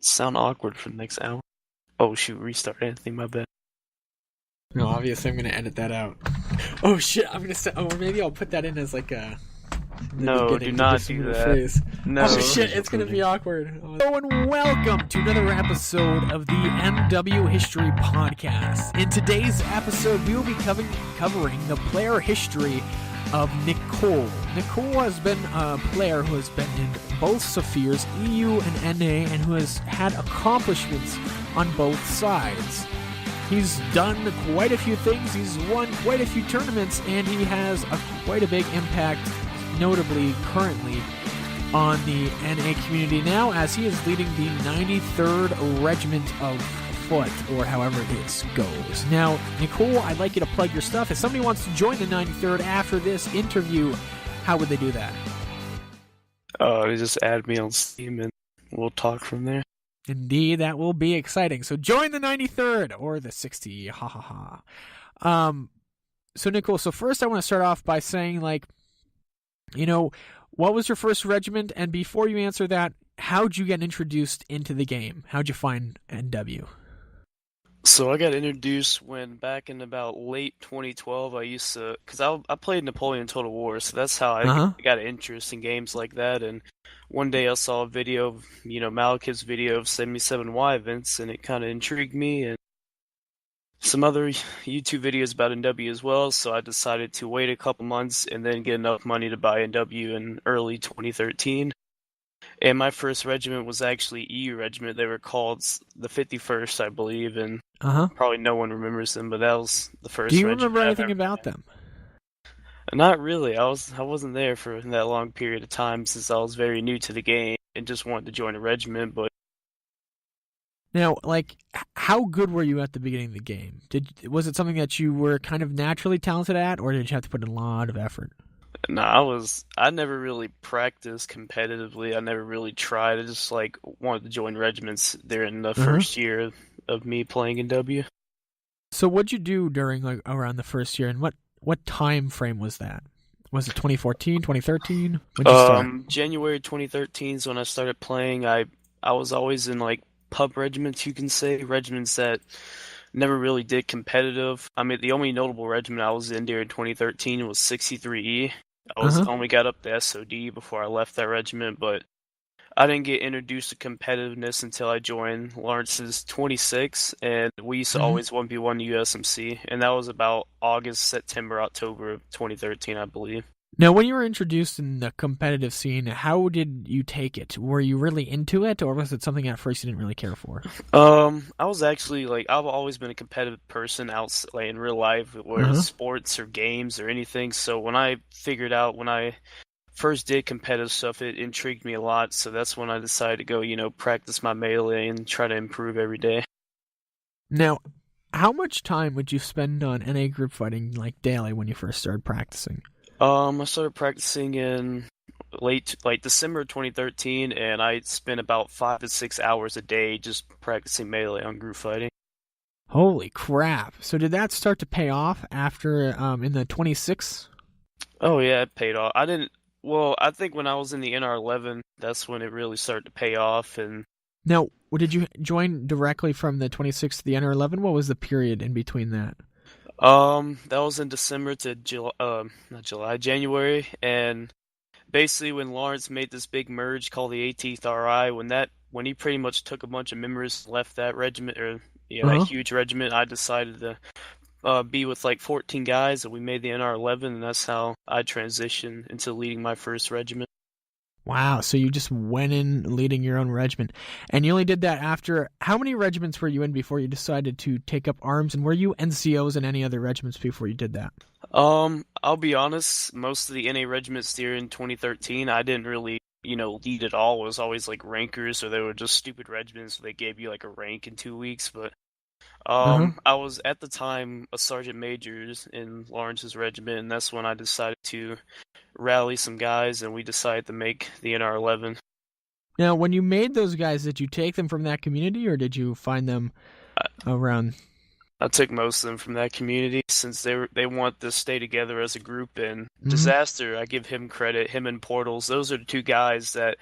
Sound awkward for the next hour. Oh shoot, restart anything, my bad. No, obviously I'm gonna edit that out. Oh shit, I'm gonna say. Oh, or maybe I'll put that in as like in the No, do beginning to not give some do of the that. phrase. No. Oh shit, it's gonna be awkward. Hello and welcome to another episode of the MW History Podcast. In today's episode, we will be covering the player history of Nickole. Nickole has been a player who has been in both Saphirs, EU and NA, and who has had accomplishments on both sides. He's done quite a few things, he's won quite a few tournaments, and he has quite a big impact, notably currently, on the NA community now, as he is leading the 93rd Regiment of Foot, or however this goes. Now, Nickole, I'd like you to plug your stuff. If somebody wants to join the 93rd after this interview, how would they do that? Just add me on Steam and we'll talk from there. Indeed, that will be exciting. So join the 93rd, or the 60, ha ha ha. So Nickole, so first I want to start off by saying, what was your first regiment? And before you answer that, how'd you get introduced into the game? How'd you find NW? So I got introduced when back in about late 2012, because I played Napoleon Total War, so that's how I got an interest in games like that. And one day I saw a video of, Malekith's video of 77Y events, and it kind of intrigued me, and some other YouTube videos about NW as well, so I decided to wait a couple months and then get enough money to buy NW in early 2013. And my first regiment was actually EU regiment. They were called the 51st, I believe, and probably no one remembers them, but that was the first Do you regiment remember anything about them? Not really. I wasn't there for that long period of time since I was very new to the game and just wanted to join a regiment, but now, how good were you at the beginning of the game? Was it something that you were kind of naturally talented at, or did you have to put in a lot of effort? No, I never really practiced competitively. I never really tried. I just wanted to join regiments there in the first year of me playing in W. So what'd you do during around the first year, and what time frame was that? Was it 2014, 2013? When'd you start? January 2013 is when I started playing. I was always in pub regiments, you can say, regiments that never really did competitive. I mean, the only notable regiment I was in during 2013 was 63E. I only got up to SOD before I left that regiment, but I didn't get introduced to competitiveness until I joined Lawrence's 26, and we used to always 1v1 USMC, and that was about August, September, October of 2013, I believe. Now, when you were introduced in the competitive scene, how did you take it? Were you really into it, or was it something at first you didn't really care for? I was actually, I've always been a competitive person in real life, whether it's sports or games or anything, so when I first did competitive stuff, it intrigued me a lot, so that's when I decided to go, practice my melee and try to improve every day. Now, how much time would you spend on NA group fighting, daily, when you first started practicing? I started practicing in late, December 2013, and I spent about 5 to 6 hours a day just practicing melee on group fighting. Holy crap. So did that start to pay off after, in the 26? Oh yeah, it paid off. I think when I was in the NR11, that's when it really started to pay off. And now, did you join directly from the 26th to the NR11? What was the period in between that? That was in December to January, and basically when Lawrence made this big merge called the 18th RI, when he pretty much took a bunch of members, left that regiment, or that huge regiment, I decided to be with 14 guys, and we made the NR11, and that's how I transitioned into leading my first regiment. Wow, so you just went in leading your own regiment. And you only did that after... How many regiments were you in before you decided to take up arms? And were you NCOs in any other regiments before you did that? I'll be honest, most of the NA regiments during 2013, I didn't really, lead at all. It was always rankers, or they were just stupid regiments, so they gave you a rank in 2 weeks, but... I was at the time a sergeant major in Lawrence's regiment, and that's when I decided to rally some guys, and we decided to make the NR11. Now, when you made those guys, did you take them from that community, or did you find them around? I took most of them from that community since they want to stay together as a group. And Disaster, I give him credit. Him and Portals, those are the two guys that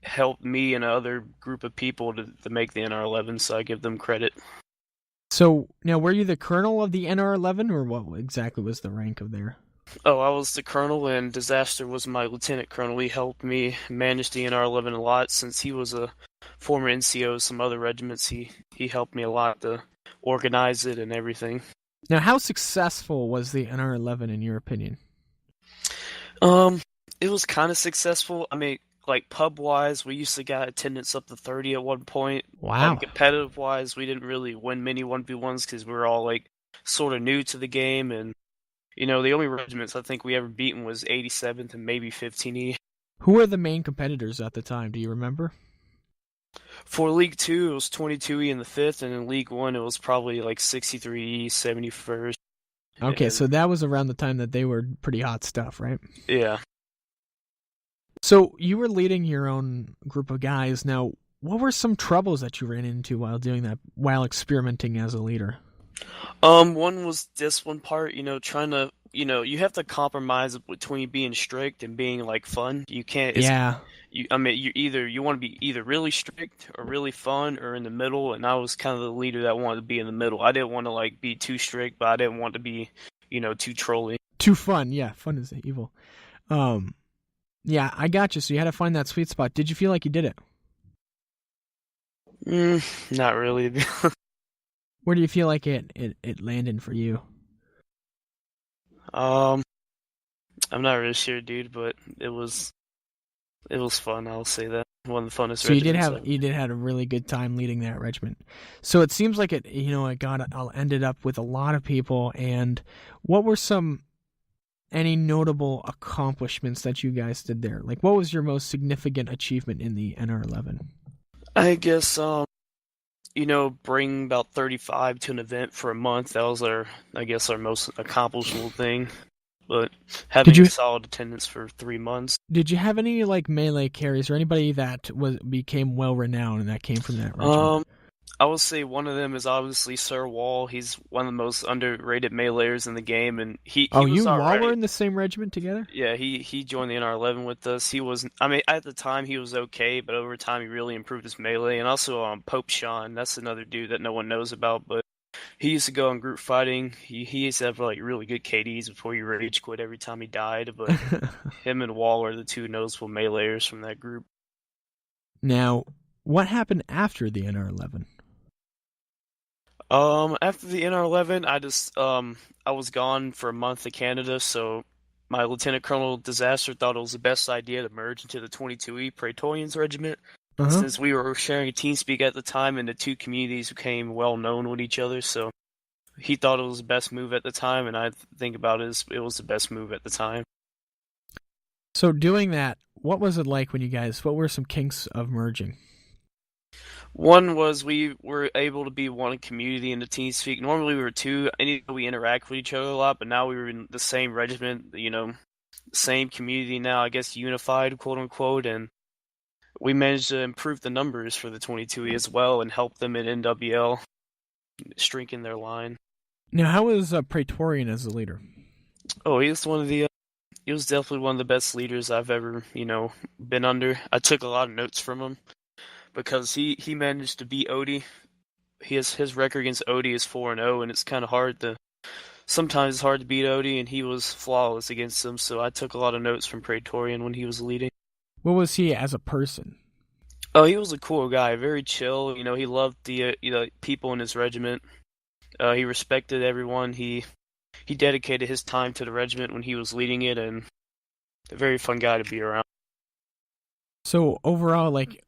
helped me and another group of people to make the NR11, so I give them credit. So now, were you the colonel of the NR11, or what exactly was the rank of there? Oh, I was the colonel, and Disaster was my lieutenant colonel. He helped me manage the NR11 a lot since he was a former NCO of some other regiments. He helped me a lot to organize it and everything. Now, how successful was the NR11 in your opinion? Um, it was kind of successful. I mean, like pub wise, we used to get attendance up to 30 at one point. Wow. Competitive wise, we didn't really win many 1v1s because we were all like sort of new to the game, and the only regiments I think we ever beaten was 87th and maybe 15E. Who were the main competitors at the time? Do you remember? For League 2, it was 22E in the 5th, and in League 1, it was probably like 63E, 71st. Okay, And, so that was around the time that they were pretty hot stuff, right? yeah. So you were leading your own group of guys. Now, what were some troubles that you ran into while doing that, while experimenting as a leader? One was this one part, trying to, you have to compromise between being strict and being like fun. You can't, Yeah. you want to be either really strict or really fun or in the middle, and I was kind of the leader that wanted to be in the middle. I didn't want to like be too strict, but I didn't want to be, too trolly. Too fun. Yeah, fun is evil. Yeah, I got you. So you had to find that sweet spot. Did you feel like you did it? Not really. Where do you feel like it landed for you? I'm not really sure, dude, but it was fun. I'll say that one of the funnest. So you did have a really good time leading that regiment. So it seems like it ended up with a lot of people. And what were any notable accomplishments that you guys did there? Like, what was your most significant achievement in the NR11? I guess bring about 35 to an event for a month. That was our most accomplishable thing. But having a solid attendance for 3 months. Did you have any like melee carries or anybody that became well renowned and that came from that regiment? I would say one of them is obviously Sir Wall. He's one of the most underrated meleeers in the game, and he was you all right. Wall were in the same regiment together? Yeah, he joined the NR11 with us. He was, I mean, at the time he was okay, but over time he really improved his melee. And also Pope Sean, that's another dude that no one knows about, but he used to go on group fighting. He used to have like really good KDs before he rage quit every time he died. But him and Wall are the two noticeable meleeers from that group. Now, what happened after the NR11? After the NR11, I was gone for a month to Canada, so my Lieutenant Colonel Disaster thought it was the best idea to merge into the 22E Praetorians Regiment. Since we were sharing a TeamSpeak at the time and the two communities became well known with each other, so he thought it was the best move at the time, and I think about it as it was the best move at the time. So doing that, what was it like what were some kinks of merging? One was we were able to be one community in the TeamSpeak. Normally we were two, and we interact with each other a lot, but now we were in the same regiment, same community now, I guess unified, quote unquote, and we managed to improve the numbers for the 22E as well and help them in NWL, shrinking their line. Now, how was Praetorian as a leader? Oh, he was definitely one of the best leaders I've ever, been under. I took a lot of notes from him because he managed to beat Odie. His record against Odie is 4-0, and it's kind of sometimes it's hard to beat Odie, and he was flawless against him, so I took a lot of notes from Praetorian when he was leading. What was he as a person? Oh, he was a cool guy, very chill. He loved the people in his regiment. He respected everyone. He dedicated his time to the regiment when he was leading it, and a very fun guy to be around. So overall, like,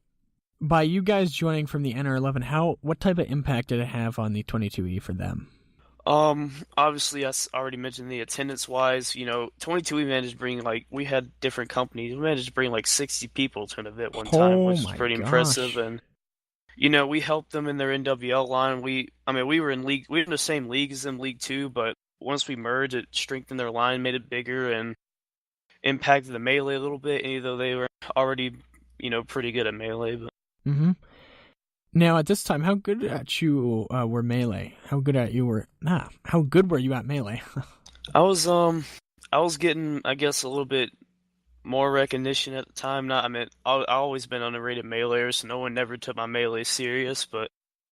by you guys joining from the NR11, what type of impact did it have on the 22E for them? Obviously, I already mentioned the attendance-wise. 22E managed to bring we had different companies. We managed to bring 60 people to an event one time, which is pretty impressive. And we helped them in their NWL line. We were in the same league as them, League 2, but once we merged, it strengthened their line, made it bigger, and impacted the melee a little bit. Even though they were already, pretty good at melee. But... Mm-hmm. Now, at this time, how good at you were melee? How good were you at melee? I was getting, I guess, a little bit more recognition at the time. Not, I mean, I always been underrated meleeer, so no one never took my melee serious. But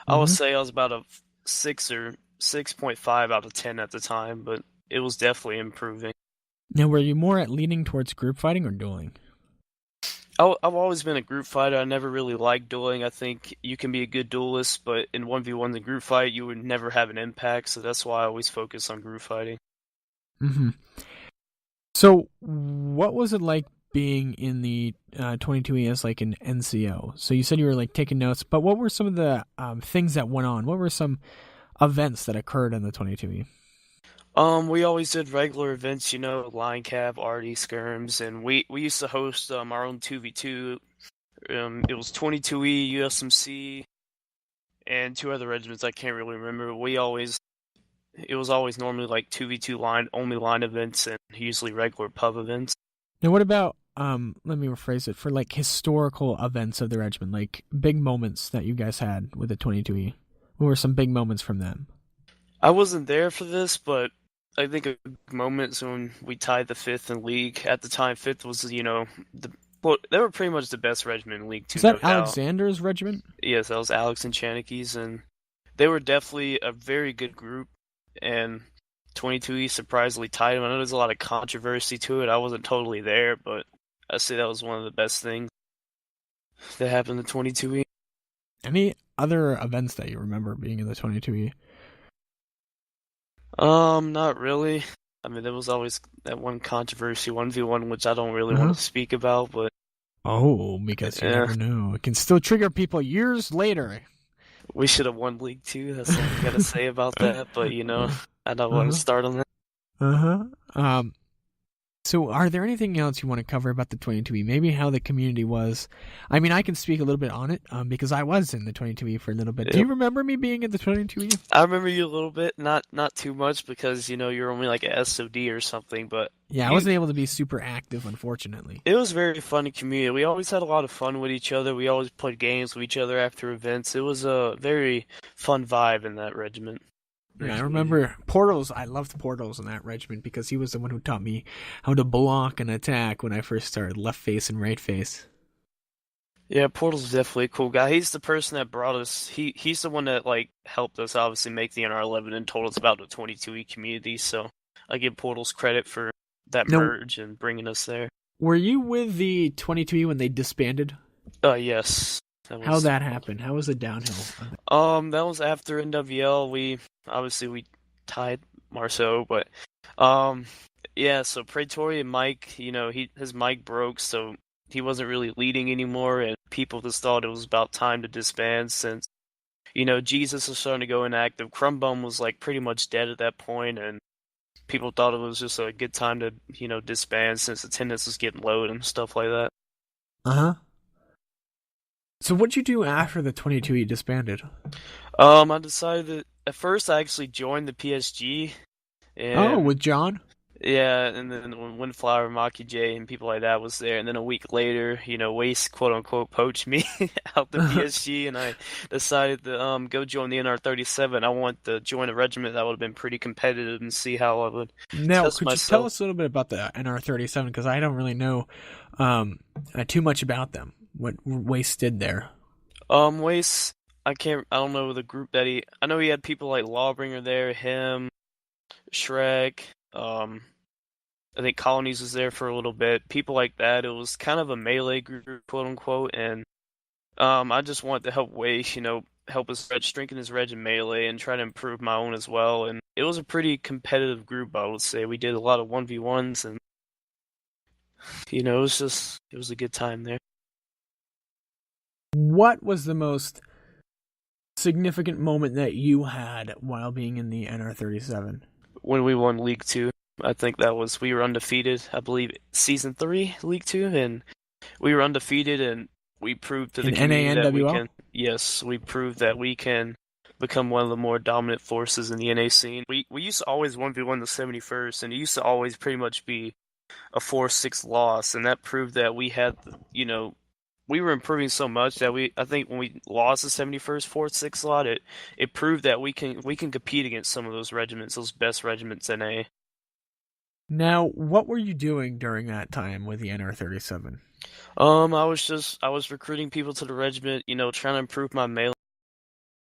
I would Mm-hmm. say I was about a 6 or 6.5 out of 10 at the time. But it was definitely improving. Now, were you more at leaning towards group fighting or dueling? I've always been a group fighter. I never really liked dueling. I think you can be a good duelist, but in 1v1 the group fight, you would never have an impact. So that's why I always focus on group fighting. Mm-hmm. So, what was it like being in the 22E as like an NCO? So you said you were like taking notes, but what were some of the things that went on? What were some events that occurred in the 22E? We always did regular events, line cap, arty, skirms, and we used to host our own 2v2. It was 22E, USMC, and two other regiments I can't really remember. It was always normally like 2v2 line events and usually regular pub events. Now, what about let me rephrase it, for like historical events of the regiment, like big moments that you guys had with the 22E? What were some big moments from them? I wasn't there for this, but I think a big moment is when we tied the fifth in league. At the time, fifth was, they were pretty much the best regiment in League Is Two, no that doubt. Alexander's regiment? Yes, that was Alex and Chaneke's, and they were definitely a very good group. And 22E surprisingly tied them. I know there's a lot of controversy to it. I wasn't totally there, but I say that was one of the best things that happened to 22E. Any other events that you remember being in the 22E? Not really. I mean, there was always that one controversy, 1v1, which I don't really want Uh-huh. to speak about, but Oh, because you yeah, never know. It can still trigger people years later. we should have won League Two. That's all I gotta say about that, but I don't want to Uh-huh. start on that. Uh-huh. So are there anything else you want to cover about the 22E? Maybe how the community was. I mean, I can speak a little bit on it because I was in the 22E for a little bit. Do Yep. you remember me being in the 22E? I remember you a little bit, not too much because you're only like a SOD or something, but Yeah, I you wasn't able to be super active, unfortunately. it was very fun in community. We always had a lot of fun with each other. We always played games with each other after events. It was a very fun vibe in that regiment. Yeah, That I community. remember Portals. I loved Portals in that regiment because he was the one who taught me how to block and attack when I first started left face and right face. Yeah, Portal's definitely a cool guy. He's the person that brought us. He's the one that like helped us obviously make the NR11 and told us about the 22E community. So I give Portal's credit for that Now, merge and bringing us there. were you with the 22E when they disbanded? Yes, that How was that happened? How was the downhill? that was after NWL. We tied Marceau, but um yeah. So Praetorian Mike, his mic broke, so he wasn't really leading anymore, and people just thought it was about time to disband since Jesus was starting to go inactive. Crumbum was like pretty much dead at that point, and people thought it was just a good time to disband since attendance was getting low and stuff like that. Uh huh. So what'd you do after the 22E disbanded? I decided that at first I actually joined the PSG, Oh, and with John? yeah, and then when Windflower, Maki J, and people like that was there, and then a week later, Waste quote unquote poached me out the PSG, and I decided to go join the NR37. I want to join a regiment that would have been pretty competitive and see how I would Now, test could you tell myself. us a little bit about the NR37? Because I don't really know too much about them. What Waste did there? Waste, I don't know the group that I know he had people like Lawbringer there, him, Shrek, I think Colonies was there for a little bit, people like that. It was kind of a melee group, quote unquote, and I just wanted to help Waste, help his strengthen his reg in melee and try to improve my own as well. And it was a pretty competitive group, I would say. We did a lot of 1v1s, and it was a good time there. What was the most significant moment that you had while being in the NR37? When we won League Two, I think we were undefeated. I believe season 3, League Two, and we were undefeated, and we proved to the In community that we NANWL? can. Yes, we proved that we can become one of the more dominant forces in the NA scene. We used to always 1v1 the 71st, and it used to always pretty much be a 4-6 loss, and that proved that we had, we were improving so much that I think when we lost the 71st 4-6 lot, it proved that we can compete against some of those regiments, those best regiments in A. Now, what were you doing during that time with the NR 37? I was recruiting people to the regiment, trying to improve my melee